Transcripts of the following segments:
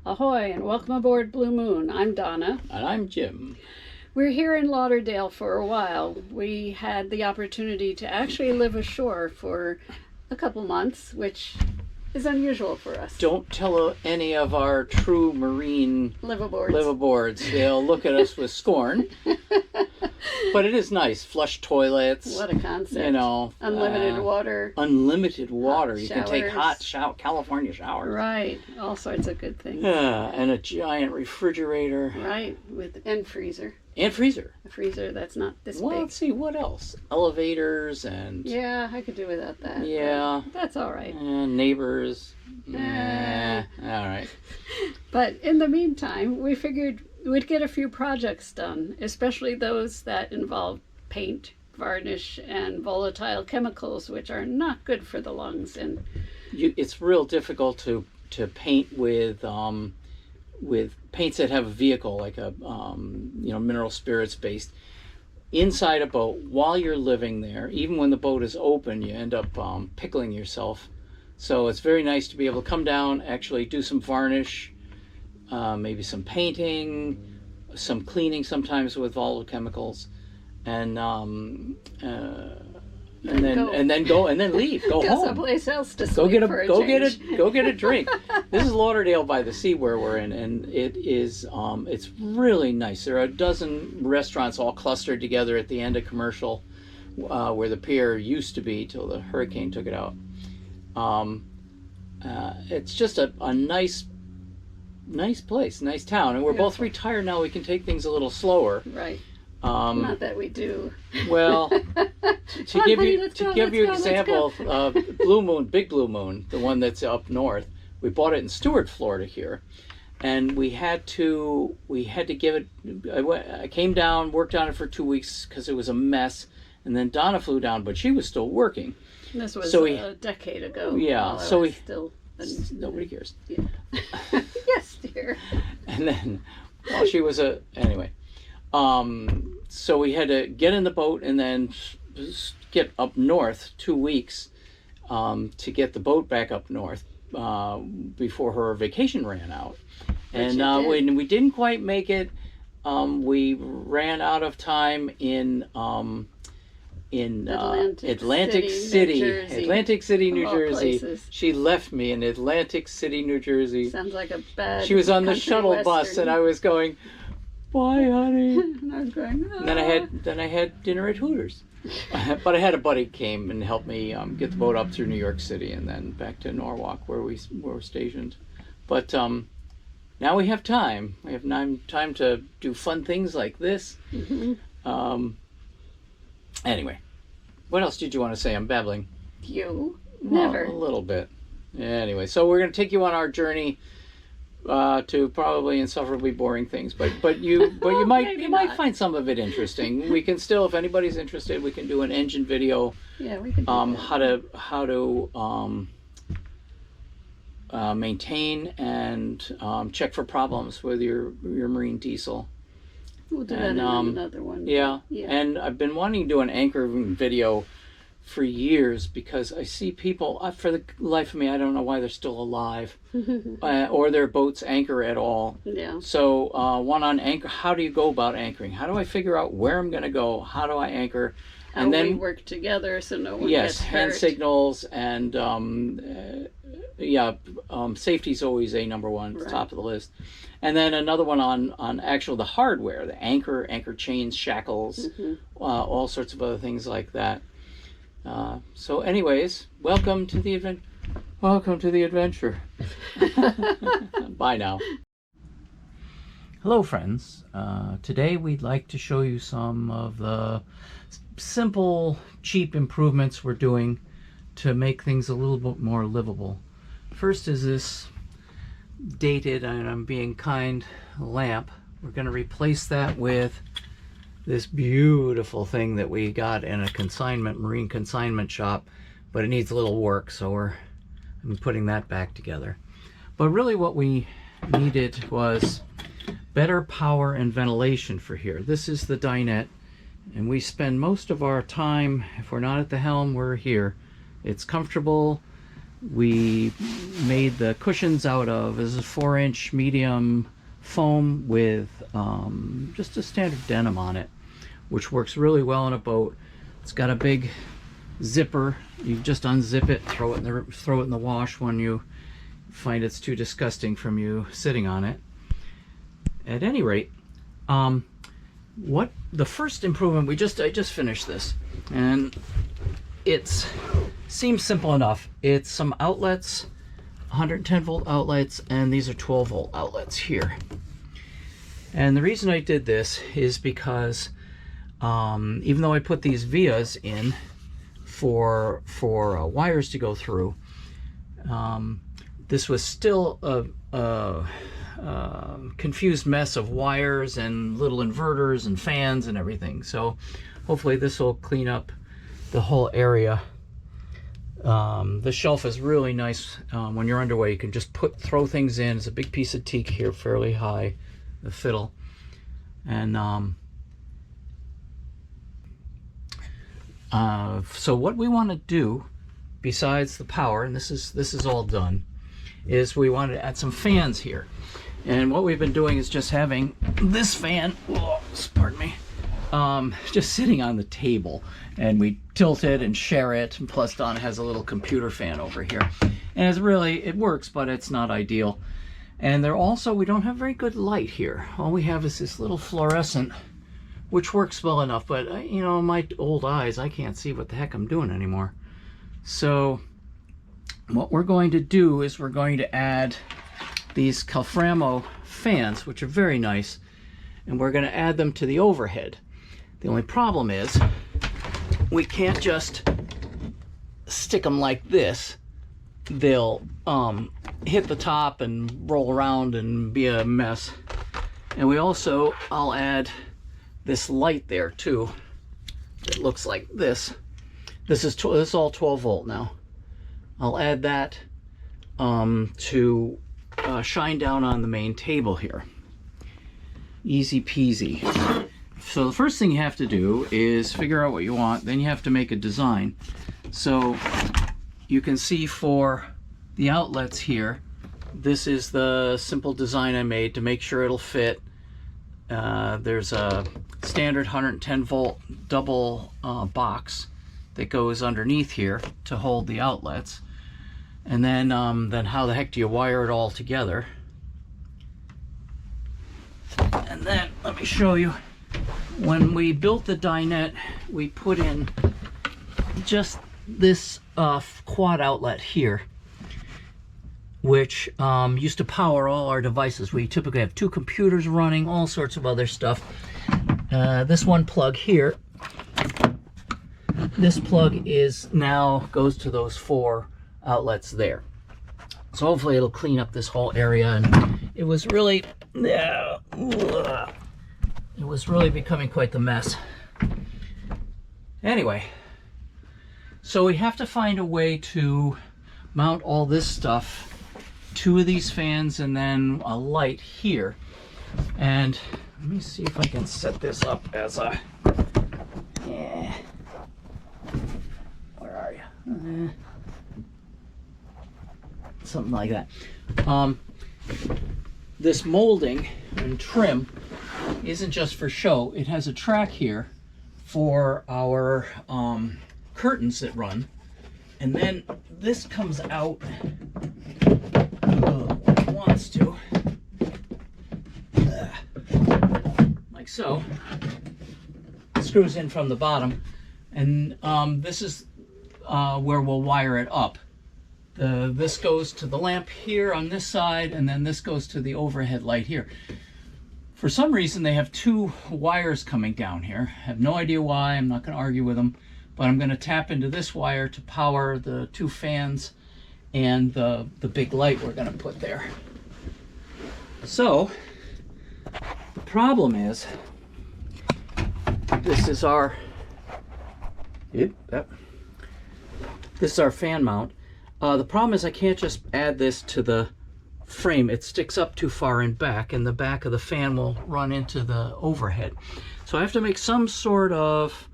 Ahoy and welcome aboard Blue Moon. I'm Donna. And I'm Jim. We're here in Lauderdale for a while. We had the opportunity to actually live ashore for a couple months, which is unusual for us. Don't tell any of our true marine liveaboards. They'll look at us with scorn. But it is nice. Flush toilets. What a concept. You know. Unlimited water. Unlimited water. You can take hot California showers. Right. All sorts of good things. And a giant refrigerator. Right. And freezer. And freezer. A freezer that's not this well, big. Let's see, what else? Elevators and... Yeah, I could do without that. Yeah. That's all right. And neighbors. All right. But in the meantime, we figured we'd get a few projects done, especially those that involve paint, varnish, and volatile chemicals, which are not good for the lungs. And it's real difficult to paint with paints that have a vehicle, like a mineral spirits based, inside a boat while you're living there. Even when the boat is open, you end up pickling yourself. So it's very nice to be able to come down, actually do some varnish, maybe some painting, some cleaning sometimes with volatile chemicals, and then leave. Go home. Someplace else to go get a a drink. This is Lauderdale by the Sea where we're in, and it is it's really nice. There are a dozen restaurants all clustered together at the end of Commercial, where the pier used to be till the hurricane took it out. It's just a nice place, nice town, and we're both retired now. We can take things a little slower. Right. Not that we do. Well, to give you an example, Big Blue Moon, the one that's up north, we bought it in Stuart, Florida here, and we had to give it. I came down, worked on it for 2 weeks because it was a mess, and then Donna flew down, but she was still working. This was a decade ago. Yeah, nobody cares. Yeah. Yes, dear. And then, she was anyway. So we had to get in the boat and then get up north 2 weeks to get the boat back up north before her vacation ran out. And when we didn't quite make it, we ran out of time in Atlantic City, New Jersey. Places. She left me in Atlantic City, New Jersey. Sounds like a bad. She was on the shuttle bus, and I was going, "Bye, honey." And I was going. Oh. Then I had dinner at Hooters, but I had a buddy came and helped me get the boat up through New York City and then back to Norwalk where we're stationed. But now we have time. We have time to do fun things like this. Mm-hmm. Anyway, what else did you want to say? I'm babbling. Never. A little bit. Anyway, so we're going to take you on our journey to probably insufferably boring things, but you might find some of it interesting. We can still, if anybody's interested, we can do an engine video. Yeah, we can. How to maintain and check for problems with your marine diesel. We'll do that in another one. Yeah, and I've been wanting to do an anchoring video for years because I see people, for the life of me, I don't know why they're still alive or their boats anchor at all. Yeah. So one on anchor, how do you go about anchoring? How do I figure out where I'm going to go? How do I anchor? And then we work together so no one gets hurt. Hand signals and safety's always number one, right. Top of the list. And then another one on the hardware, the anchor chains, shackles, all sorts of other things like that. So anyways, welcome to the adventure. Bye now. Hello friends. Today we'd like to show you some of the simple, cheap improvements we're doing to make things a little bit more livable. First is this dated, and I'm being kind, lamp. We're going to replace that with this beautiful thing that we got in a marine consignment shop, but it needs a little work, so I'm putting that back together. But really what we needed was better power and ventilation for here. This is the Dinette, and we spend most of our time, if we're not at the helm, we're here. It's comfortable. we made the cushions out of, this is 4-inch medium foam with just a standard denim on it, which works really well in a boat. It's got a big zipper. You just unzip it, throw it in the wash when you find it's too disgusting from you sitting on it. At any rate, what the first improvement, I just finished this, and it seems simple enough. It's some outlets, 110 volt outlets, and these are 12 volt outlets here. And the reason I did this is because even though I put these vias in for wires to go through, this was still a confused mess of wires and little inverters and fans and everything. So hopefully this will clean up the whole area. The shelf is really nice. When you're underway, you can just throw things in. It's a big piece of teak here, fairly high, the fiddle. And so what we want to do, besides the power, and this is all done, is we want to add some fans here. And what we've been doing is just having this fan, pardon me, just sitting on the table, and we tilt it and share it, and plus Donna has a little computer fan over here, and it works, but it's not ideal. And we don't have very good light here. All we have is this little fluorescent, which works well enough, but you know, my old eyes, I can't see what the heck I'm doing anymore. So what we're going to do is we're going to add these Calframo fans, which are very nice, and we're going to add them to the overhead. The only problem is we can't just stick them like this. They'll hit the top and roll around and be a mess. And I'll add this light there too. It looks like this. This is all 12 volt now. I'll add that to shine down on the main table here. Easy peasy. So the first thing you have to do is figure out what you want, then you have to make a design. So you can see for the outlets here, this is the simple design I made to make sure it'll fit. There's a standard 110 volt double box that goes underneath here to hold the outlets. And then how the heck do you wire it all together? And then let me show you. When we built the dinette, we put in just this quad outlet here, which used to power all our devices. We typically have 2 computers running, all sorts of other stuff. This one plug here, this plug goes to those 4 outlets there. So hopefully it'll clean up this whole area. And it was really becoming quite the mess. Anyway, so we have to find a way to mount all this stuff, 2 of these fans and then a light here. And let me see if I can set this up as a, where are you? Something like that. This molding and trim isn't just for show. It has a track here for our curtains that run, and then this comes out when it wants to, like so. It screws in from the bottom, and this is where we'll wire it up. This goes to the lamp here on this side, and then this goes to the overhead light here. For some reason, they have 2 wires coming down here. I have no idea why. I'm not going to argue with them, but I'm going to tap into this wire to power the 2 fans and the big light we're going to put there. So the problem is, this is our fan mount. The problem is I can't just add this to the frame. It sticks up too far in back, and the back of the fan will run into the overhead. So I have to make some sort of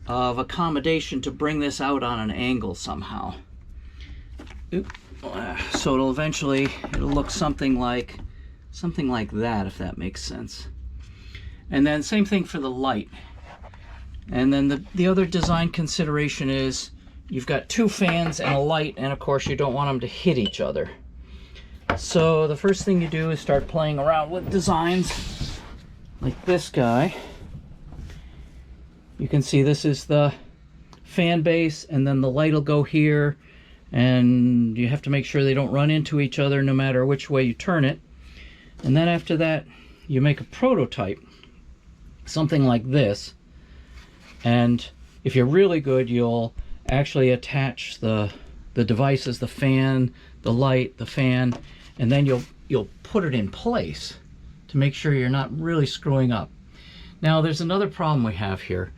accommodation to bring this out on an angle somehow. So it'll eventually look something like that, if that makes sense. And then same thing for the light. And then the other design consideration is you've got two fans and a light, and of course you don't want them to hit each other. So the first thing you do is start playing around with designs like this guy. You can see this is the fan base, and then the light will go here, and you have to make sure they don't run into each other no matter which way you turn it. And then after that, you make a prototype, something like this. And if you're really good, you'll actually attach the devices, the fan, the light, the fan, and then you'll put it in place to make sure you're not really screwing up. Now there's another problem we have here.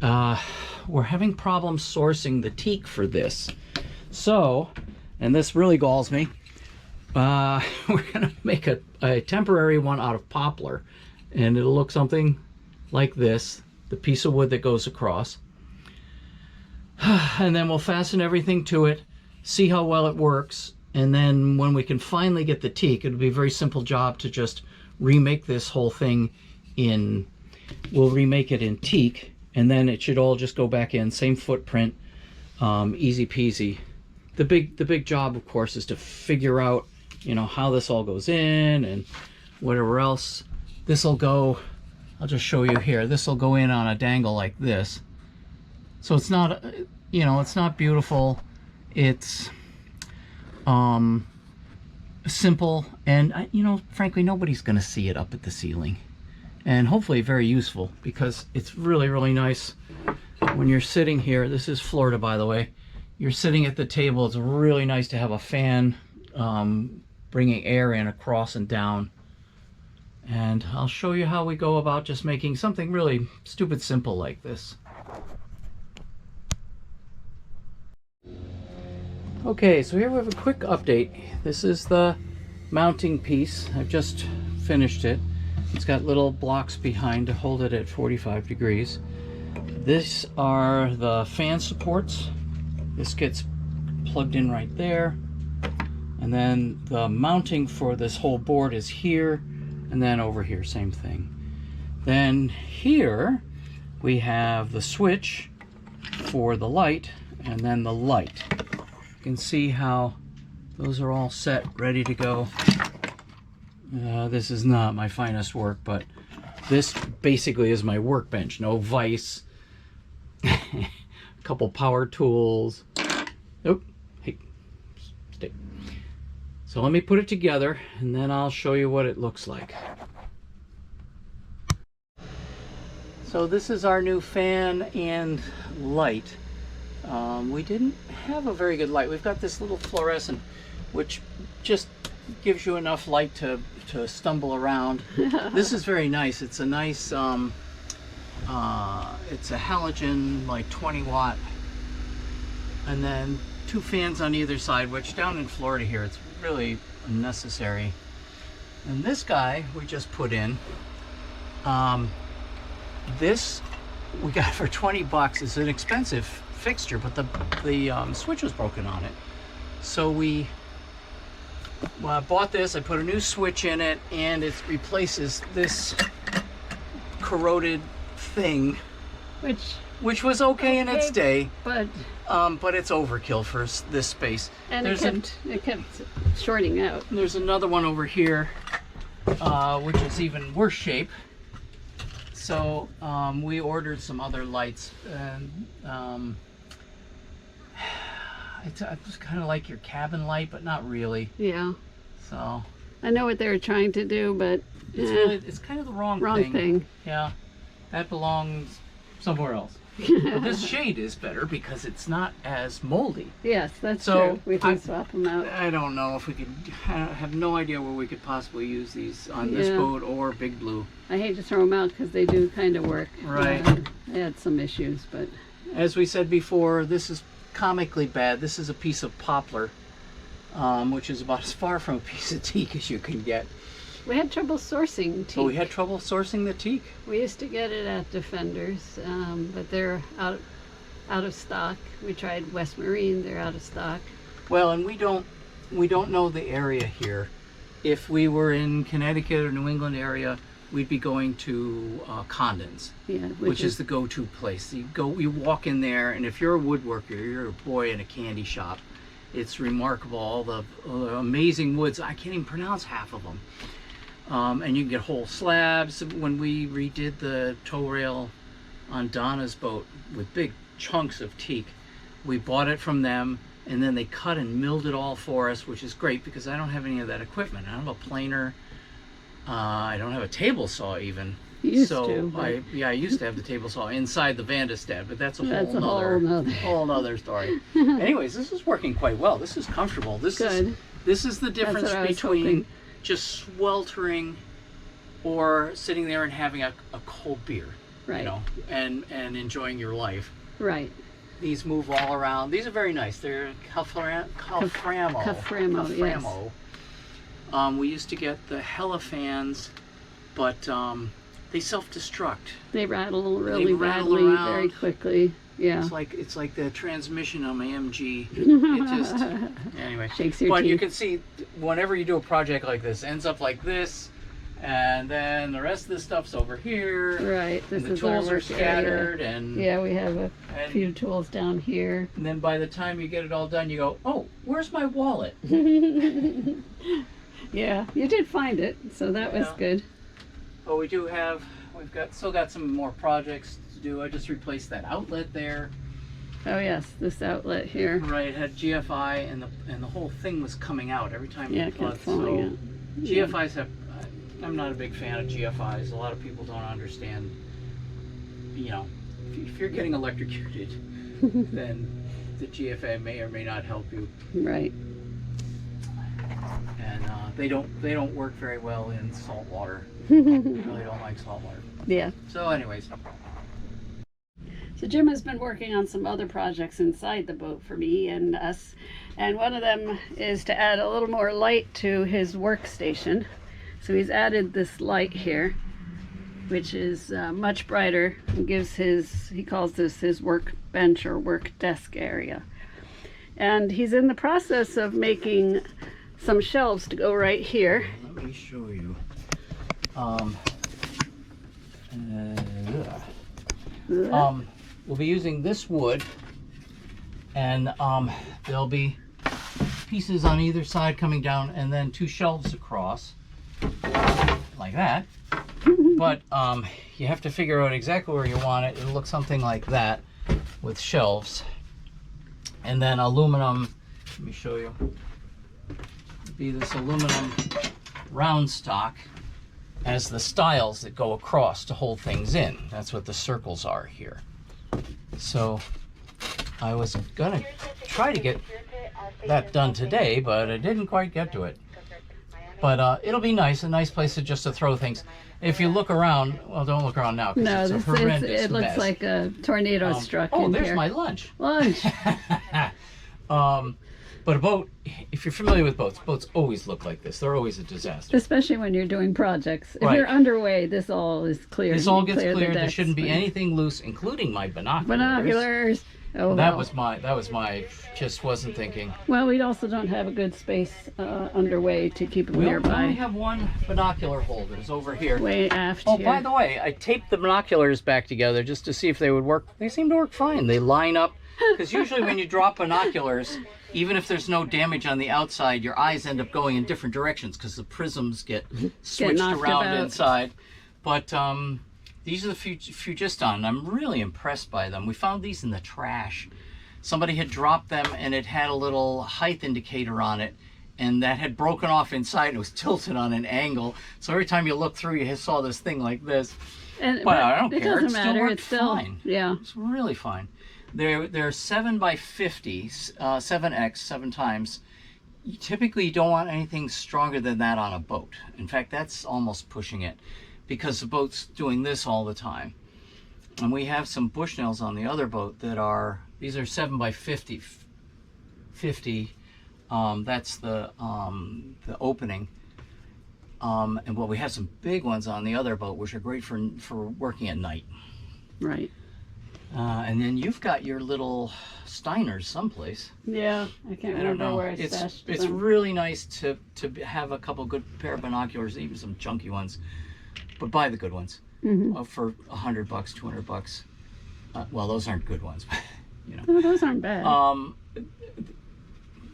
We're having problems sourcing the teak for this. So, and this really galls me, we're gonna make a temporary one out of poplar, and it'll look something like this, the piece of wood that goes across. And then we'll fasten everything to it, see how well it works, and then when we can finally get the teak, it'll be a very simple job to just remake this whole thing in, we'll remake it in teak, and then it should all just go back in, same footprint, easy peasy. The big job, of course, is to figure out, you know, how this all goes in and whatever else. This will go, I'll just show you here, this will go in on a dangle like this. So it's not, you know, it's not beautiful. It's simple, and you know, frankly, nobody's gonna see it up at the ceiling. And hopefully very useful, because it's really, really nice when you're sitting here. This is Florida, by the way. You're sitting at the table, it's really nice to have a fan bringing air in across and down. And I'll show you how we go about just making something really stupid simple like this. Okay, so here we have a quick update. This is the mounting piece. I've just finished it. It's got little blocks behind to hold it at 45 degrees. These are the fan supports. This gets plugged in right there. And then the mounting for this whole board is here, and then over here, same thing. Then here we have the switch for the light, and then the light. You can see how those are all set, ready to go. This is not my finest work, but this basically is my workbench. No vise, a couple power tools. Oh, hey, stay. So let me put it together, and then I'll show you what it looks like. So this is our new fan and light. We didn't have a very good light. We've got this little fluorescent, which just gives you enough light to stumble around. This is very nice. It's a nice, it's a halogen, like 20 watt, and then two fans on either side, which down in Florida here, it's really unnecessary. And this guy we just put in, this we got for 20 bucks. It's an expensive fixture, but the switch was broken on it. So we bought this. I put a new switch in it, and it replaces this corroded thing, which was okay in its day, but it's overkill for this space. And it kept shorting out. There's another one over here, which is even worse shape. So we ordered some other lights, and it's kind of like your cabin light, but not really. Yeah. So I know what they were trying to do, but it's kind of the wrong thing. Yeah, that belongs somewhere else. But this shade is better because it's not as moldy. Yes, that's true. We can swap them out. I don't know if we could. I have no idea where we could possibly use these on this boat or Big Blue. I hate to throw them out because they do kind of work. Right. They had some issues, but as we said before, this is comically bad. This is a piece of poplar, which is about as far from a piece of teak as you can get. We had trouble sourcing teak. Oh, we had trouble sourcing the teak. We used to get it at Defenders, but they're out of stock. We tried West Marine, they're out of stock. Well, and we don't know the area here. If we were in Connecticut or New England area, we'd be going to Condon's, Yeah, which is the go-to place. You walk in there, and if you're a woodworker, you're a boy in a candy shop. It's remarkable, all the amazing woods. I can't even pronounce half of them. And you can get whole slabs. When we redid the tow rail on Donna's boat with big chunks of teak, we bought it from them, and then they cut and milled it all for us, which is great because I don't have any of that equipment. I don't have a planer. I don't have a table saw even. You used to, but... I used to have the table saw inside the Vandestad, but that's a whole nother story. Anyways, this is working quite well. This is comfortable. This is the difference between just sweltering or sitting there and having a cold beer, right? You know, and enjoying your life. Right. These move all around. These are very nice. They're Caframo. Yes. We used to get the Hella fans, but they self-destruct. They rattle really badly, very quickly. Yeah. It's like the transmission on my MG. It just anyway. Shakes your teeth. You can see whenever you do a project like this, it ends up like this, and then the rest of the stuff's over here. Right. This the is tools our are work scattered, area. and yeah, we have a few tools down here. And then by the time you get it all done, you go, "Oh, where's my wallet?" Yeah, you did find it, so that was good. But we've still got some more projects to do. I just replaced that outlet there. Oh yes, this outlet here. Right, it had GFI, and the whole thing was coming out every time you plugged. So GFIs have. I'm not a big fan of GFIs. A lot of people don't understand. You know, if you're getting electrocuted, then the GFI may or may not help you. Right. And they don't work very well in salt water. Really don't like salt water. Yeah. So anyways. So Jim has been working on some other projects inside the boat for me and us. And one of them is to add a little more light to his workstation. So he's added this light here, which is much brighter and gives he calls this his workbench or work desk area. And he's in the process of making some shelves to go right here. Let me show you. We'll be using this wood, and there'll be pieces on either side coming down, and then two shelves across, like that. But you have to figure out exactly where you want it. It'll look something like that with shelves, and then aluminum. Let me show you. Be this aluminum round stock as the stiles that go across to hold things in. That's what the circles are here. So I was gonna try to get that done today, but I didn't quite get to it. But it'll be nice, a nice place to throw things. If you look around, well, don't look around now because it's a horrendous it looks mess. like a tornado struck in here. Oh, there's my lunch. Lunch. But a boat, if you're familiar with boats always look like this. They're always a disaster. Especially when you're doing projects. If Right. you're underway, this all is clear. This all gets cleared. There shouldn't be anything loose, including my binoculars. Binoculars. Oh, that was my, just wasn't thinking. Well, we also don't have a good space underway to keep them We nearby. only have one binocular holder. It's over here. Way aft Oh, here. by the way, I taped the binoculars back together just to see if they would work. They seem to work fine. They line up. Because usually when you drop binoculars, even if there's no damage on the outside, your eyes end up going in different directions because the prisms get switched around inside. But these are the Fugiston. I'm really impressed by them. We found these in the trash. Somebody had dropped them and it had a little height indicator on it, and that had broken off inside and it was tilted on an angle. So every time you look through, you saw this thing like this. But I don't care. Doesn't matter. It's still fine. Yeah. It's really fine. They're 7 by 50, 7x, 7 times. You typically don't want anything stronger than that on a boat. In fact, that's almost pushing it because the boat's doing this all the time. And we have some Bushnells on the other boat that are, these are 7 by 50. That's the opening. And well, we have some big ones on the other boat, which are great for working at night. Right. And then you've got your little Steiners someplace. Yeah, I can't I don't remember know. where I stashed It's them. really nice to have a couple good pair of binoculars, even some junky ones, but buy the good ones for $100, $200. Well, those aren't good ones, but you know. Oh, those aren't bad.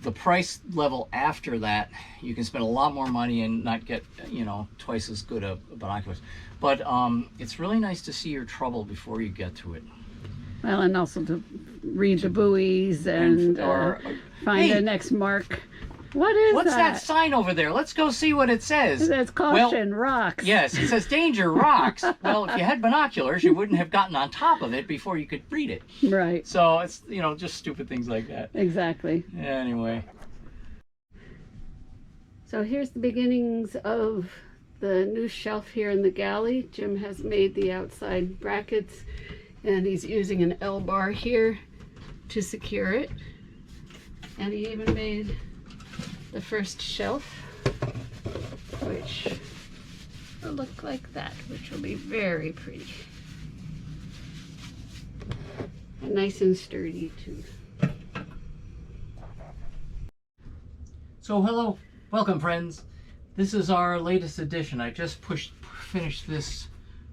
The price level after that, you can spend a lot more money and not get, you know, twice as good a binoculars. But it's really nice to see your trouble before you get to it. Well, and also to read the buoys and find hey, the next mark. What is what's that sign over there? Let's go see what it says. It says caution, rocks. Yes, it says danger, rocks. Well, if you had binoculars, you wouldn't have gotten on top of it before you could read it. Right. So it's, you know, just stupid things like that. Exactly. Anyway. So here's the beginnings of the new shelf here in the galley. Jim has made the outside brackets, and he's using an L bar here to secure it. And he even made the first shelf, which will look like that, which will be very pretty. And nice and sturdy too. So hello, welcome friends. This is our latest edition. I just finished this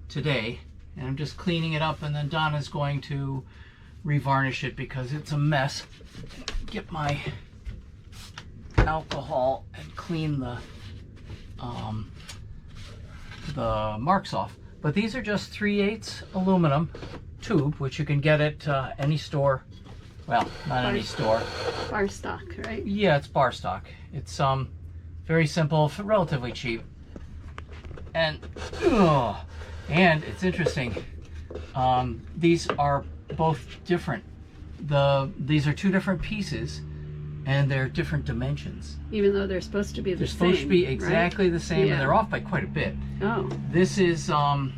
today, and I'm just cleaning it up, and then Donna's going to revarnish it because it's a mess. Get my alcohol and clean the marks off. But these are just 3/8 aluminum tube, which you can get at any store. Well, not any store. Bar stock, right? Yeah, it's bar stock. It's very simple, relatively cheap, and it's interesting. These are both different. These are two different pieces, and they're different dimensions. Even though they're supposed to be the same. They're supposed to be exactly right? the same, Yeah. and they're off by quite a bit. Oh. This is one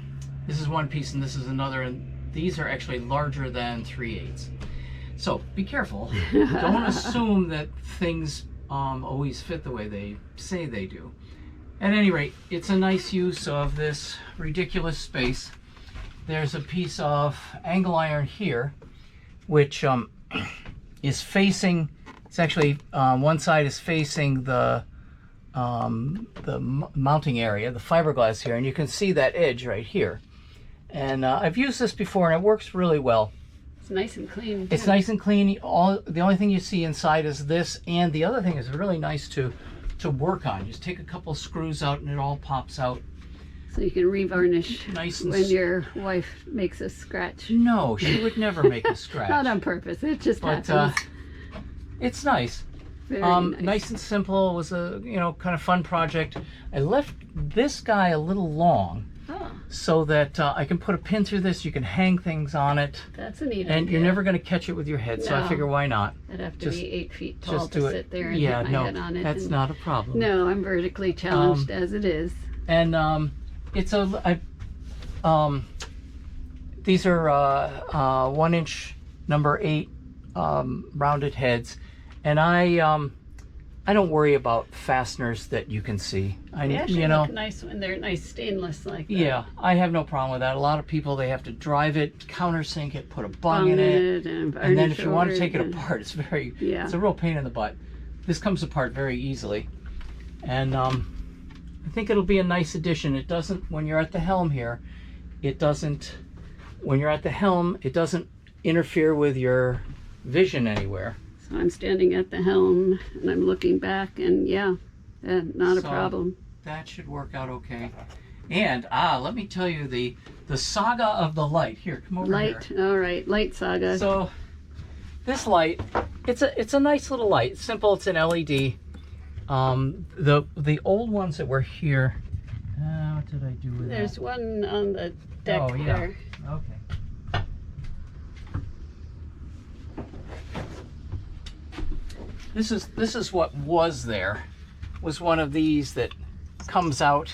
piece, and this is another, and these are actually larger than 3/8. So be careful. Don't assume that things always fit the way they say they do. At any rate, it's a nice use of this ridiculous space. There's a piece of angle iron here, which is facing. It's actually one side is facing the mounting area, the fiberglass here, and you can see that edge right here. And I've used this before, and it works really well. It's nice and clean. It's nice and clean. The only thing you see inside is this, and the other thing is really nice to work on. Just take a couple screws out, and it all pops out. So you can revarnish Nice and when your wife makes a scratch. No, she would never make a scratch. Not on purpose. It just But happens. it's nice. Very Nice and simple. It was a kind of fun project. I left this guy a little long, so that I can put a pin through this. You can hang things on it, That's a neat and idea. you're never going to catch it with your head. So I No. figure, why not? I'd have to just- be 8 feet tall Just to do sit it. there and Yeah, hit my no, head on it. that's and, not a problem. No, I'm vertically challenged as it is. And these are 1-inch number 8 rounded heads, and I don't worry about fasteners that you can see. They actually look nice when they're nice stainless like that. Yeah, I have no problem with that. A lot of people, they have to drive it, countersink it, put a bung in it, and then if you want to take it apart, it's Yeah. it's a real pain in the butt. This comes apart very easily, and I think it'll be a nice addition. It doesn't, when you're at the helm here, when you're at the helm, it doesn't interfere with your vision anywhere. So I'm standing at the helm and I'm looking back, and not a problem. That should work out okay. And let me tell you the saga of the light. Here, come over Light, here. all right, light saga. So this light, it's a nice little light. It's simple. It's an LED. The old ones that were here. What did I do with There's that? one on the deck there. Okay. This is what was there. Was one of these that comes out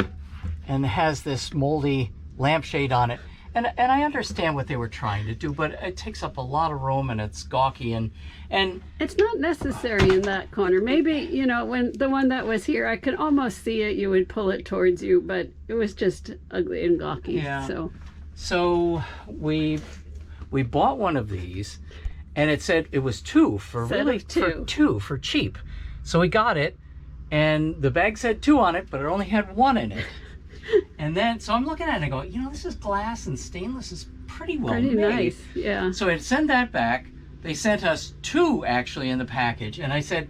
and has this moldy lampshade on it. And I understand what they were trying to do, but it takes up a lot of room and it's gawky and it's not necessary in that corner. Maybe, when the one that was here, I could almost see it, you would pull it towards you, but it was just ugly and gawky. Yeah. So So we we bought one of these, and it said it was two for for cheap. So we got it, and the bag said 2 on it, but it only had 1 in it. And then, so I'm looking at it and I go, you know, this is glass and stainless is pretty well made. Nice, yeah. So I'd send that back. They sent us 2 actually in the package, and I said,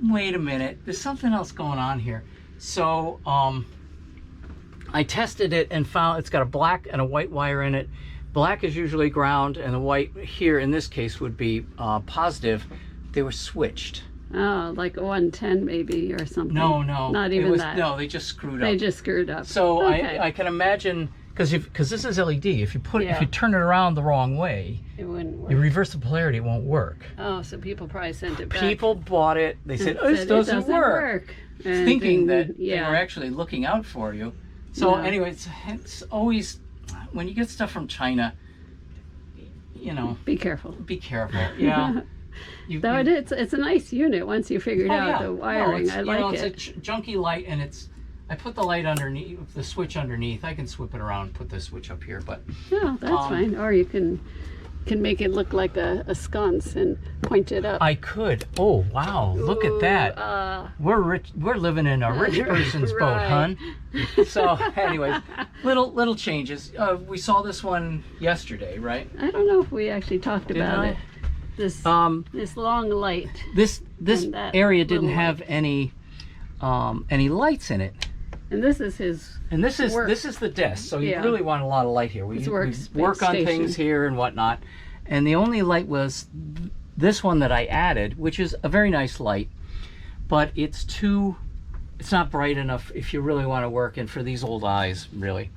wait a minute, there's something else going on here. So I tested it and found it's got a black and a white wire in it. Black is usually ground, and the white here in this case would be positive. They were switched. Oh, like a 110 maybe or something. No, not even that. No, they just screwed up. They just screwed up. So okay. I can imagine, because this is LED. If you if you turn it around the wrong way, it wouldn't work. You reverse the polarity, it won't work. Oh, so people probably sent it back. People bought it. They said, "Oh, this doesn't work." Thinking that they were actually looking out for you. So anyway, it's always when you get stuff from China, you know. Be careful. Be careful. Yeah. It's a nice unit once you figured out the wiring. I like it. It's a junky light, and I put the light underneath, the switch underneath. I can swip it around, put the switch up here, but no, that's fine. Or you can make it look like a sconce and point it up. I could. Oh wow! Look at that. We're rich. We're living in a rich person's boat, hun. So, anyways, little changes. We saw this one yesterday, right? I don't know if we actually talked about it. This long light. This area didn't have any lights in it. And this is his. And this is the desk. So you really want a lot of light here. We work on things here and whatnot. And the only light was this one that I added, which is a very nice light, but it's not bright enough if you really want to work, and for these old eyes, really.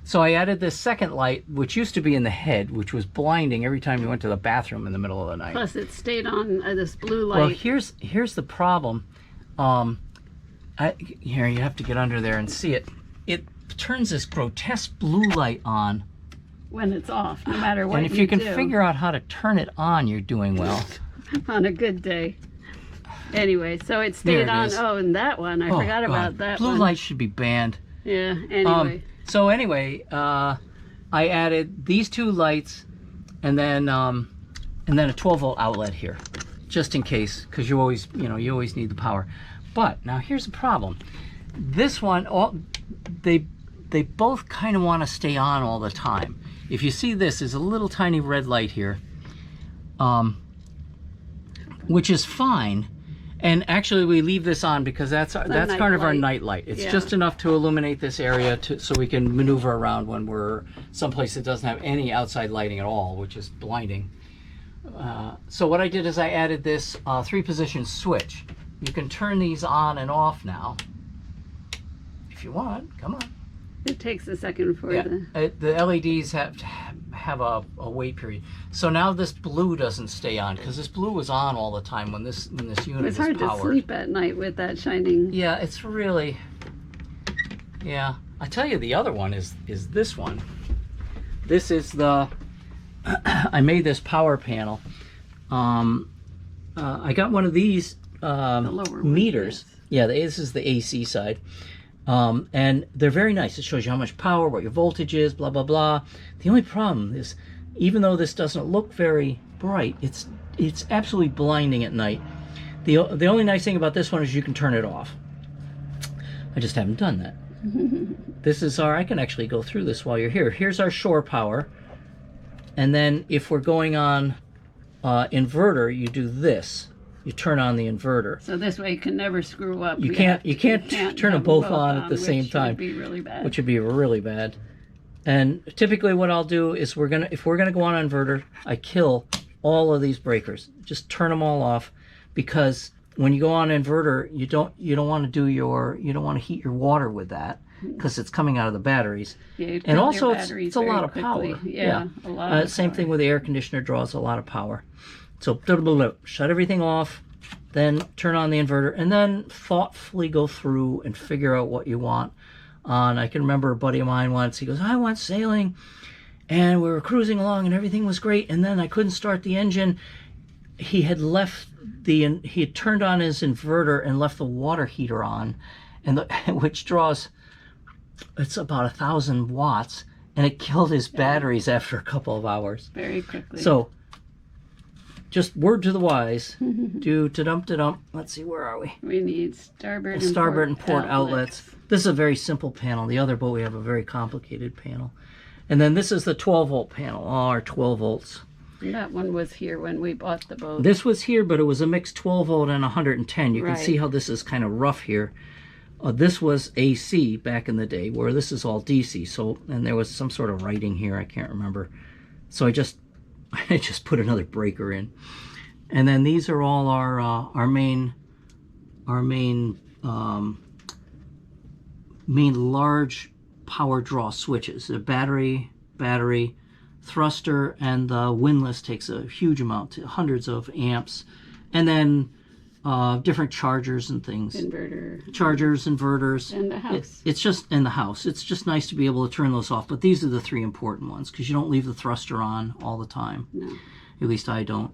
So I added this second light, which used to be in the head, which was blinding every time you went to the bathroom in the middle of the night. Plus it stayed on this blue light. Well, here's the problem. Here, you have to get under there and see it. It turns this grotesque blue light on. When it's off, no matter what you do. And if you can figure out how to turn it on, you're doing well. On a good day. Anyway, so it stayed on. Oh, and that one, I forgot about that blue light should be banned. Yeah, anyway. So anyway, I added these 2 lights, and then a 12-volt outlet here, just in case, because you always need the power. But now here's the problem. This one, they both kind of want to stay on all the time. If you see this, there's a little tiny red light here, which is fine. And actually, we leave this on because that's kind of our night light. It's just enough to illuminate this area so we can maneuver around when we're someplace that doesn't have any outside lighting at all, which is blinding. So what I did is I added this 3-position switch. You can turn these on and off now if you want. Come on. It takes a second for the LEDs have a wait period. So now this blue doesn't stay on, because this blue was on all the time when this unit is powered. It's hard to sleep at night with that shining. Yeah, it's really. Yeah, I tell you, the other one is this one. This is the. I made this power panel. I got one of these meters. Yeah, this is the AC side. And they're very nice. It shows you how much power, what your voltage is, blah, blah, blah. The only problem is, even though this doesn't look very bright, it's absolutely blinding at night. The only nice thing about this one is you can turn it off. I just haven't done that. This is I can actually go through this while you're here. Here's our shore power. And then if we're going on inverter, you do this. You turn on the inverter. So this way you can never screw up. You can't turn them both on at the same time. Which would be really bad. Which would be really bad. And typically what I'll do is if we're gonna go on inverter, I kill all of these breakers. Just turn them all off, because when you go on inverter, you don't want to heat your water with that, because it's coming out of the batteries. Yeah, and also it's a lot of power. Yeah. A lot of same thing with the air conditioner, draws a lot of power. So shut everything off, then turn on the inverter, and then thoughtfully go through and figure out what you want. I can remember a buddy of mine once, he goes, I want sailing, and we were cruising along and everything was great, and then I couldn't start the engine. He had turned on his inverter and left the water heater on, which draws, it's about 1,000 watts, and it killed his batteries after a couple of hours. Very quickly. So, just word to the wise, do ta-dump. Let's see, where are we? We need starboard and port outlets. This is a very simple panel. The other boat, we have a very complicated panel. And then this is the 12-volt panel, all our 12 volts. And that one was here when we bought the boat. This was here, but it was a mixed 12-volt and 110. You can Right. see how this is kind of rough here. This was AC back in the day, where this is all DC. So, and there was some sort of writing here, I can't remember. So I just put another breaker in. And then these are all our main large power draw switches. The battery, thruster, and the windlass takes a huge amount, hundreds of amps. And then different chargers and things. Chargers, inverters. And the house. It's just in the house. It's just nice to be able to turn those off. But these are the three important ones because you don't leave the thruster on all the time. No. At least I don't.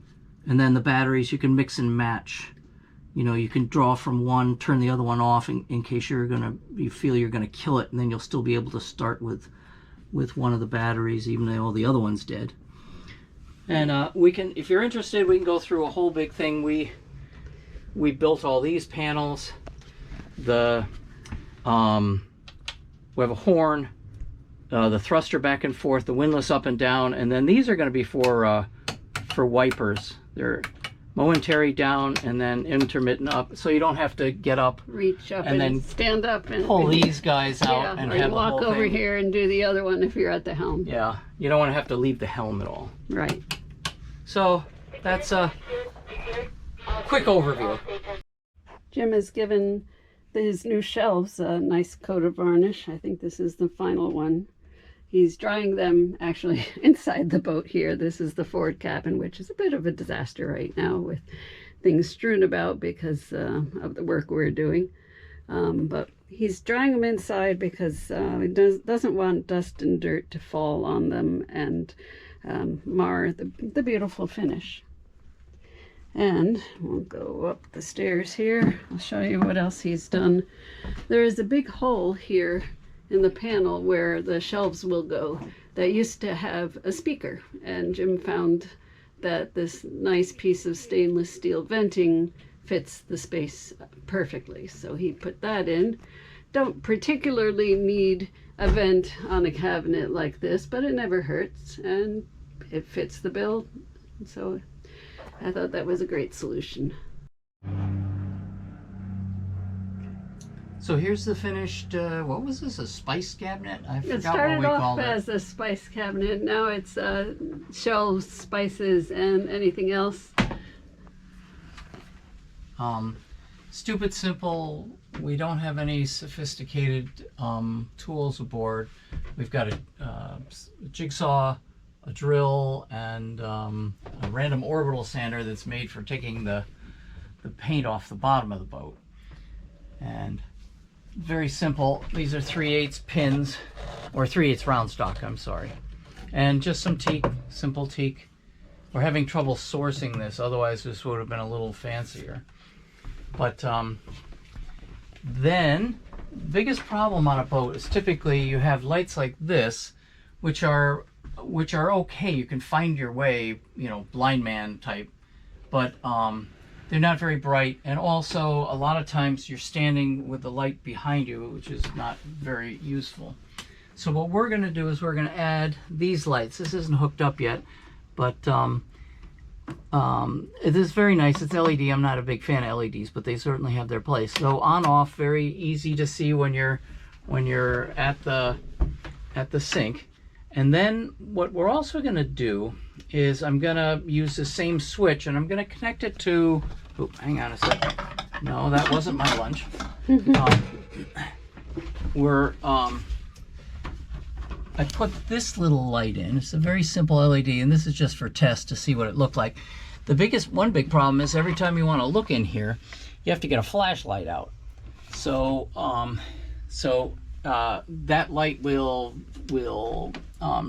And then the batteries, you can mix and match. You know, you can draw from one, turn the other one off in case you feel you're gonna kill it, and then you'll still be able to start with one of the batteries, even though the other one's dead. And we can, if you're interested, we can go through a whole big thing. We built all these panels. We have a horn, the thruster back and forth, the windlass up and down, and then these are going to be for wipers. They're momentary down and then intermittent up, so you don't have to get up, reach up, and then stand up and pull these guys out and or have walk the whole over thing. here and do the other one if you're at the helm. Yeah, you don't want to have to leave the helm at all. Right. So that's a quick overview. Jim has given his new shelves a nice coat of varnish. I think this is the final one. He's drying them actually inside the boat here. This is the forward cabin, which is a bit of a disaster right now with things strewn about because of the work we're doing. But he's drying them inside because he doesn't want dust and dirt to fall on them and mar the beautiful finish. And we'll go up the stairs here. I'll show you what else he's done. There is a big hole here in the panel where the shelves will go that used to have a speaker. And Jim found that this nice piece of stainless steel venting fits the space perfectly. So he put that in. Don't particularly need a vent on a cabinet like this, but it never hurts and it fits the bill. So I thought that was a great solution. So here's the finished, what was this, a spice cabinet? I forgot It started what we off called it. as a spice cabinet. Now it's shelves, spices, and anything else. Stupid simple. We don't have any sophisticated tools aboard. We've got a jigsaw, a drill, and a random orbital sander that's made for taking the paint off the bottom of the boat. And very simple. These are 3/8 pins, or 3/8 round stock, I'm sorry. And just some teak, simple teak. We're having trouble sourcing this, otherwise this would have been a little fancier. But then, biggest problem on a boat is typically you have lights like this, which are okay. You can find your way, you know, blind man type, but they're not very bright, and also a lot of times you're standing with the light behind you, which is not very useful. So what we're going to do is we're going to add these lights. This isn't hooked up yet, but it is very nice. It's LED. I'm not a big fan of LEDs, but they certainly have their place. So on off, very easy to see when you're at the sink. And then what we're also going to do is I'm going to use the same switch, and I'm going to connect it to, oh, hang on a second. No, that wasn't my lunch. I put this little light in. It's a very simple LED, and this is just for test to see what it looked like. One big problem is every time you want to look in here, you have to get a flashlight out. So that light will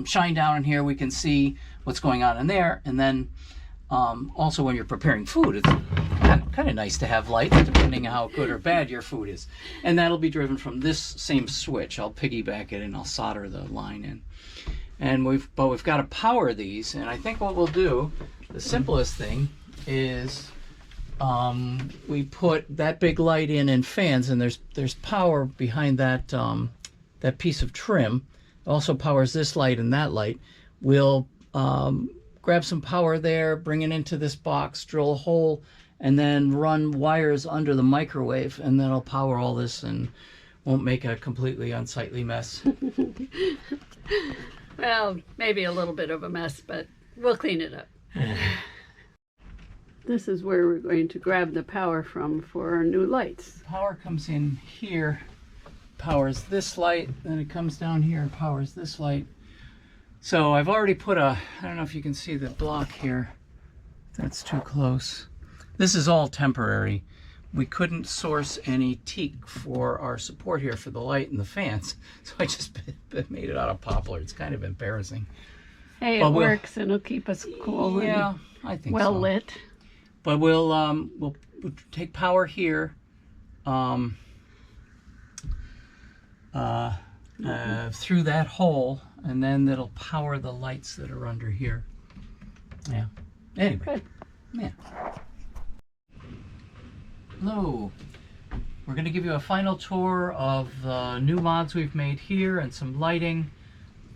shine down in here. We can see what's going on in there, and then also when you're preparing food, it's kind kind of nice to have lights depending on how good or bad your food is. And that'll be driven from this same switch. I'll piggyback it and I'll solder the line in. And we've got to power these, and I think what we'll do, the simplest thing is we put that big light in fans, and there's power behind that that piece of trim. It also powers this light and that light. We'll grab some power there, bring it into this box, drill a hole, and then run wires under the microwave, and that'll power all this and won't make a completely unsightly mess. Well, maybe a little bit of a mess, but we'll clean it up. This is where we're going to grab the power from for our new lights. Power comes in here, powers this light, then it comes down here and powers this light. So I've already put I don't know if you can see the block here. That's too close. This is all temporary. We couldn't source any teak for our support here for the light and the fans, so I just made it out of poplar. It's kind of embarrassing. Hey, it works, and it'll keep us cool. Yeah, I think well so. lit. But we'll take power here through that hole, and then it'll power the lights that are under here. Yeah. Anyway. Good. Yeah. Hello. We're going to give you a final tour of the new mods we've made here and some lighting.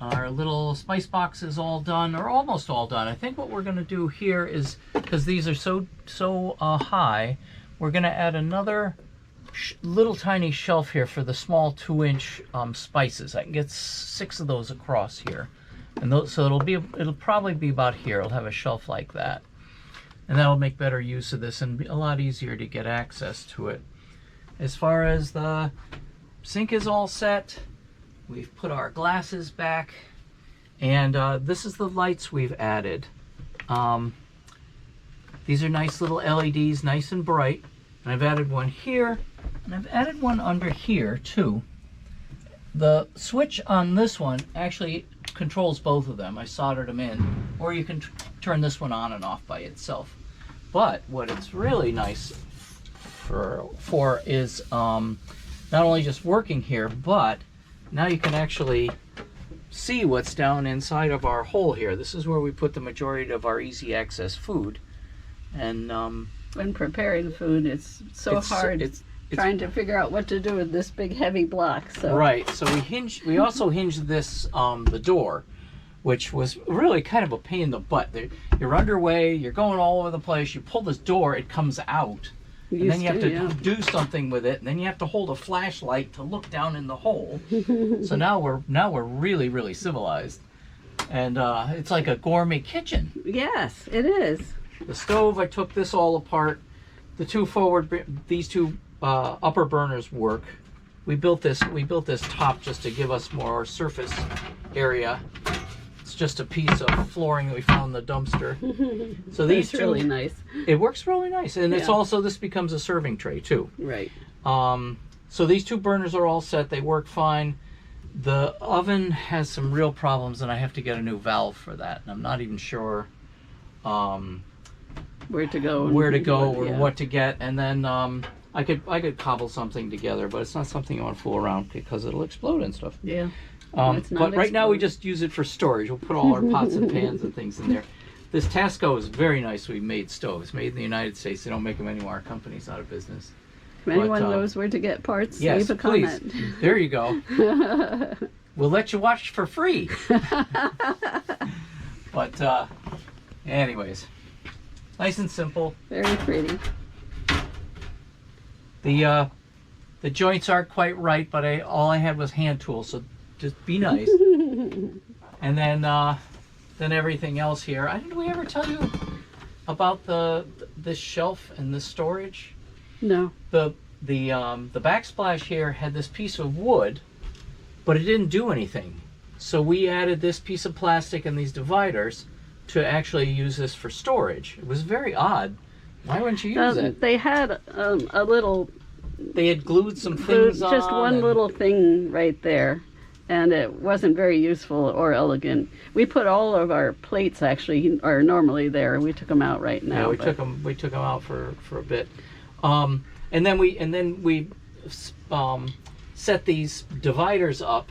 Our little spice box is all done, or almost all done. I think what we're going to do here is, because these are so high, we're going to add another little tiny shelf here for the small 2-inch spices. I can get 6 of those across here, and so it'll probably be about here. It'll have a shelf like that. And that'll make better use of this and be a lot easier to get access to it. As far as the sink is all set, we've put our glasses back, and this is the lights we've added. These are nice little LEDs, nice and bright. And I've added one here, and I've added one under here too. The switch on this one actually controls both of them. I soldered them in, or you can turn this one on and off by itself. But what it's really nice for is not only just working here, but now you can actually see what's down inside of our hole here. This is where we put the majority of our easy access food. And when preparing food, it's hard. Trying to figure out what to do with this big heavy block. So. Right. So we also hinged this the door, which was really kind of a pain in the butt. You're underway. You're going all over the place. You pull this door, it comes out, and then you have to do something with it. And then you have to hold a flashlight to look down in the hole. So now we're really, really civilized, and it's like a gourmet kitchen. Yes, it is. The stove, I took this all apart. The these two upper burners work. We built this top just to give us more surface area. It's just a piece of flooring that we found in the dumpster. So these two, really nice. It works really nice, and it's also, this becomes a serving tray too. Right. So these two burners are all set. They work fine. The oven has some real problems, and I have to get a new valve for that. And I'm not even sure where to go or what to get. And then I could cobble something together, but it's not something I want to fool around because it'll explode and stuff. Yeah. But right now we just use it for storage. We'll put all our pots and pans and things in there. This Tasco is very nicely made stove. Made in the United States. They don't make them anymore. Our company's out of business. If anyone knows where to get parts, yes, leave a comment. Please. There you go. We'll let you watch for free. But anyways, nice and simple. Very pretty. The joints aren't quite right, but all I had was hand tools, so just be nice. And then everything else here. Did we ever tell you about this shelf and this storage? No. The backsplash here had this piece of wood, but it didn't do anything. So we added this piece of plastic and these dividers to actually use this for storage. It was very odd. Why wouldn't you use it? They had a little... They had glued some things on. Just one little thing right there. and it wasn't very useful or elegant. We put all of our plates actually are normally there. We took them out right now. Yeah, we took them out for a bit, and then we set these dividers up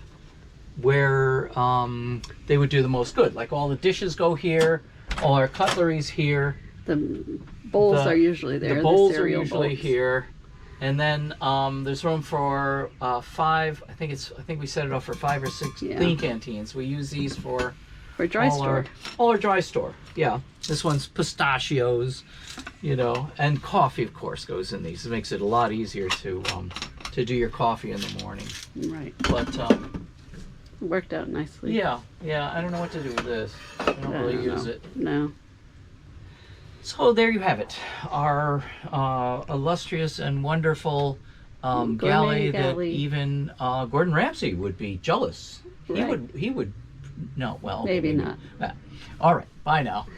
where they would do the most good. Like all the dishes go here, all our cutlery's here. The bowls are usually there. The bowls are cereal usually bowls. here, and then there's room for 5. I think we set it up for 5 or 6 clean canteens. We use these for dry store. All our dry store. Yeah, this one's pistachios, and coffee of course goes in these. It makes it a lot easier to do your coffee in the morning. Right. But worked out nicely. Yeah. I don't know what to do with this. I don't really use it. No. So there you have it, our illustrious and wonderful galley that even Gordon Ramsay would be jealous. Right. He would. No, well, maybe not. All right. Bye now.